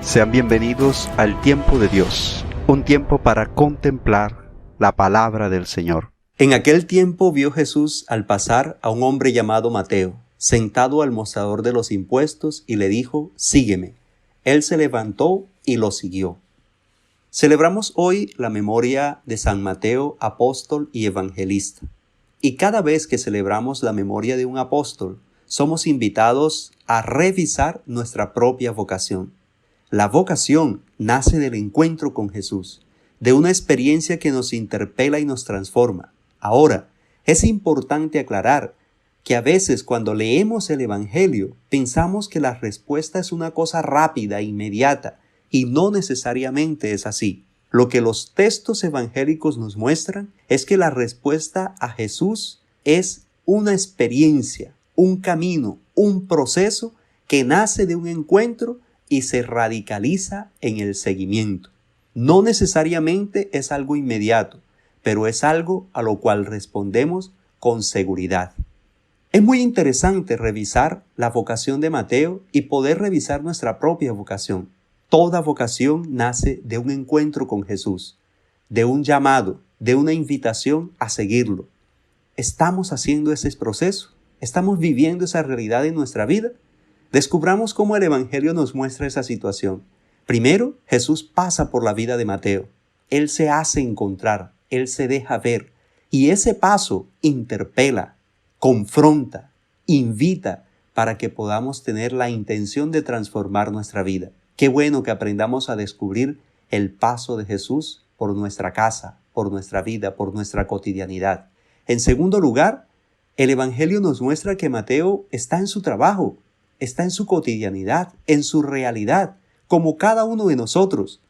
Sean bienvenidos al tiempo de Dios, un tiempo para contemplar la palabra del Señor. En aquel tiempo vio Jesús al pasar a un hombre llamado Mateo, sentado al mostrador de los impuestos, y le dijo: «Sígueme». Él se levantó y lo siguió. Celebramos hoy la memoria de San Mateo, apóstol y evangelista. Y cada vez que celebramos la memoria de un apóstol, somos invitados a revisar nuestra propia vocación. La vocación nace del encuentro con Jesús, de una experiencia que nos interpela y nos transforma. Ahora, es importante aclarar que a veces cuando leemos el Evangelio pensamos que la respuesta es una cosa rápida e inmediata, y no necesariamente es así. Lo que los textos evangélicos nos muestran es que la respuesta a Jesús es una experiencia, un camino, un proceso que nace de un encuentro y se radicaliza en el seguimiento. No necesariamente es algo inmediato, pero es algo a lo cual respondemos con seguridad. Es muy interesante revisar la vocación de Mateo y poder revisar nuestra propia vocación. Toda vocación nace de un encuentro con Jesús, de un llamado, de una invitación a seguirlo. ¿Estamos haciendo ese proceso? ¿Estamos viviendo esa realidad en nuestra vida? Descubramos cómo el Evangelio nos muestra esa situación. Primero, Jesús pasa por la vida de Mateo. Él se hace encontrar, Él se deja ver. Y ese paso interpela, confronta, invita para que podamos tener la intención de transformar nuestra vida. Qué bueno que aprendamos a descubrir el paso de Jesús por nuestra casa, por nuestra vida, por nuestra cotidianidad. En segundo lugar, el Evangelio nos muestra que Mateo está en su trabajo, está en su cotidianidad, en su realidad, como cada uno de nosotros.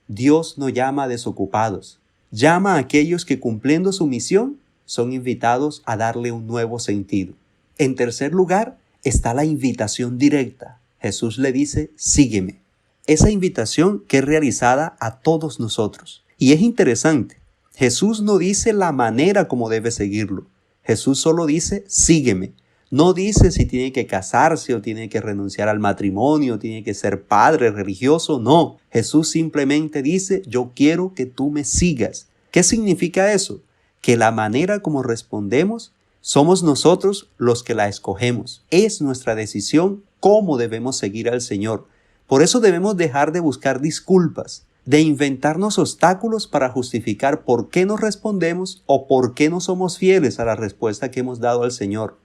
Dios no llama a desocupados, llama a aquellos que, cumpliendo su misión, son invitados a darle un nuevo sentido. En tercer lugar, está la invitación directa. Jesús le dice: «Sígueme». Esa invitación que es realizada a todos nosotros. Y es interesante, Jesús no dice la manera como debe seguirlo. Jesús solo dice: «Sígueme». No dice si tiene que casarse o tiene que renunciar al matrimonio, tiene que ser padre religioso, no. Jesús simplemente dice: «Yo quiero que tú me sigas». ¿Qué significa eso? Que la manera como respondemos somos nosotros los que la escogemos. Es nuestra decisión cómo debemos seguir al Señor. Por eso debemos dejar de buscar disculpas, de inventarnos obstáculos para justificar por qué no respondemos o por qué no somos fieles a la respuesta que hemos dado al Señor.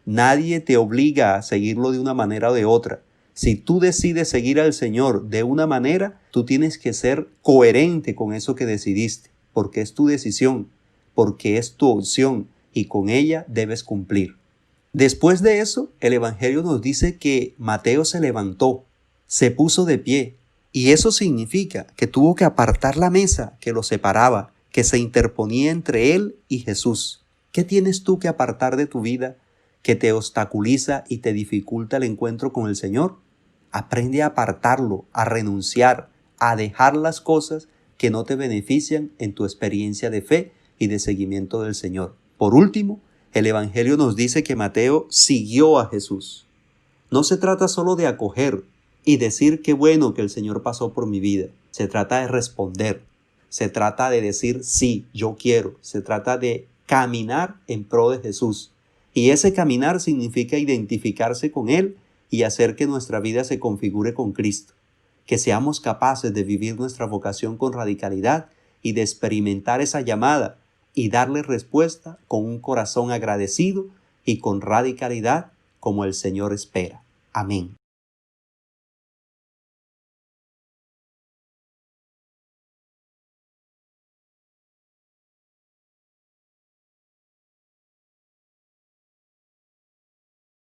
Nadie te obliga a seguirlo de una manera o de otra. Si tú decides seguir al Señor de una manera, tú tienes que ser coherente con eso que decidiste, porque es tu decisión, porque es tu opción y con ella debes cumplir. Después de eso, el Evangelio nos dice que Mateo se levantó, se puso de pie, y eso significa que tuvo que apartar la mesa que lo separaba, que se interponía entre él y Jesús. ¿Qué tienes tú que apartar de tu vida que te obstaculiza y te dificulta el encuentro con el Señor? Aprende a apartarlo, a renunciar, a dejar las cosas que no te benefician en tu experiencia de fe y de seguimiento del Señor. Por último, el Evangelio nos dice que Mateo siguió a Jesús. No se trata solo de acoger y decir qué bueno que el Señor pasó por mi vida. Se trata de responder. Se trata de decir sí, yo quiero. Se trata de caminar en pro de Jesús. Y ese caminar significa identificarse con Él y hacer que nuestra vida se configure con Cristo. Que seamos capaces de vivir nuestra vocación con radicalidad y de experimentar esa llamada y darle respuesta con un corazón agradecido y con radicalidad como el Señor espera. Amén.